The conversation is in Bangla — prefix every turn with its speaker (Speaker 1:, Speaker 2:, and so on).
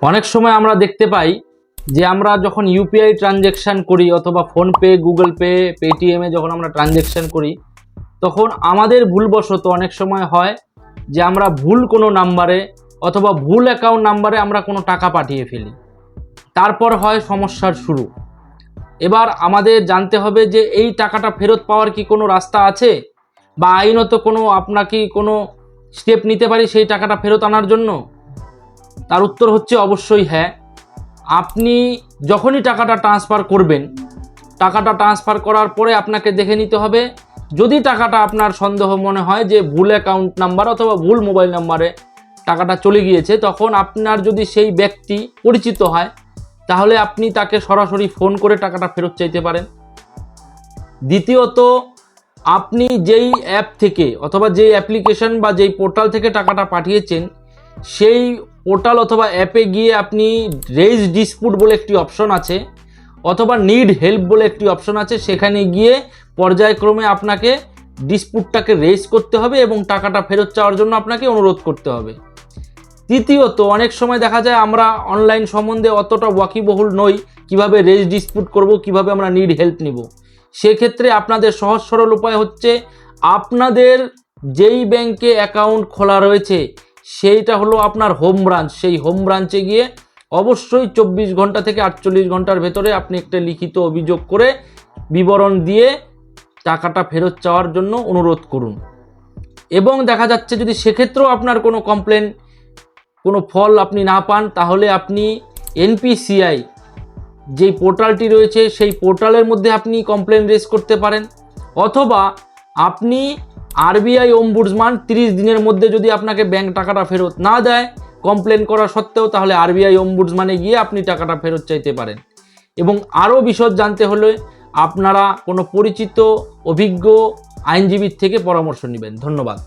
Speaker 1: অনেক সময় আমরা দেখতে পাই যে আমরা যখন ইউপিআই ট্রানজ্যাকশান করি অথবা ফোনপে, গুগল পে, পেটিএমে যখন আমরা ট্রানজ্যাকশান করি, তখন আমাদের ভুলবশত অনেক সময় হয় যে আমরা ভুল কোনো নাম্বারে অথবা ভুল অ্যাকাউন্ট নাম্বারে আমরা কোনো টাকা পাঠিয়ে ফেলি। তারপর হয় সমস্যার শুরু। এবার আমাদের জানতে হবে যে এই টাকাটা ফেরত পাওয়ার কি কোনো রাস্তা আছে, বা আইনত কোনো আপনাকে কোনো স্টেপ নিতে পারি সেই টাকাটা ফেরত আনার জন্য? তার উত্তর হচ্ছে অবশ্যই হ্যাঁ। আপনি যখনই টাকাটা ট্রান্সফার করবেন, টাকাটা ট্রান্সফার করার পরে আপনাকে দেখে নিতে হবে, যদি টাকাটা আপনার সন্দেহ মনে হয় যে ভুল অ্যাকাউন্ট নাম্বার অথবা ভুল মোবাইল নাম্বারে টাকাটা চলে গিয়েছে, তখন আপনার যদি সেই ব্যক্তি পরিচিত হয় তাহলে আপনি তাকে সরাসরি ফোন করে টাকাটা ফেরত চাইতে পারেন। দ্বিতীয়ত, আপনি যেই অ্যাপ থেকে অথবা যেই অ্যাপ্লিকেশন বা যেই পোর্টাল থেকে টাকাটা পাঠিয়েছেন, সেই পোর্টাল অথবা অ্যাপে গিয়ে আপনি রেইজ ডিসপুট বলে একটি অপশন আছে অথবা নিড হেল্প বলে একটি অপশন আছে, সেখানে গিয়ে পর্যায়ক্রমে আপনাকে ডিসপুটটাকে রেইজ করতে হবে এবং টাকাটা ফেরত চাওয়ার জন্য আপনাকে অনুরোধ করতে হবে। তৃতীয়ত, অনেক সময় দেখা যায় আমরা অনলাইন সম্বন্ধে অতটা ওয়াকিবহুল নই, কিভাবে রেইজ ডিসপুট করব, কিভাবে আমরা নিড হেল্প নিব। সেক্ষেত্রে আপনাদের সহজ সরল উপায় হচ্ছে, আপনাদের যেই ব্যাংকে অ্যাকাউন্ট খোলা রয়েছে সেইটা হলো আপনার হোম ব্রাঞ্চ। সেই হোম ব্রাঞ্চে গিয়ে অবশ্যই 24 ঘন্টা থেকে 48 ঘন্টার ভেতরে আপনি একটা লিখিত অভিযোগ করে বিবরণ দিয়ে টাকাটা ফেরত চাওয়ার জন্য অনুরোধ করুন। এবং দেখা যাচ্ছে যদি সেক্ষেত্রেও আপনার কোনো কমপ্লেন, কোনো ফল আপনি না পান, তাহলে আপনি এনপিসিআই যেই পোর্টালটি রয়েছে সেই পোর্টালের মধ্যে আপনি কমপ্লেন রেজ করতে পারেন, অথবা আপনি আরবিআই ওমবুডসম্যান 30 দিনের মধ্যে যদি আপনাকে ব্যাংক টাকাটা ফেরত না দেয় কমপ্লেন করা সত্ত্বেও, তাহলে আরবিআই ওমবুডসম্যানে গিয়ে আপনি টাকাটা ফেরত চাইতে পারেন। এবং আরও বিশদ জানতে হলে আপনারা কোনো পরিচিত অভিজ্ঞ আইনজীবীর থেকে পরামর্শ নেবেন। ধন্যবাদ।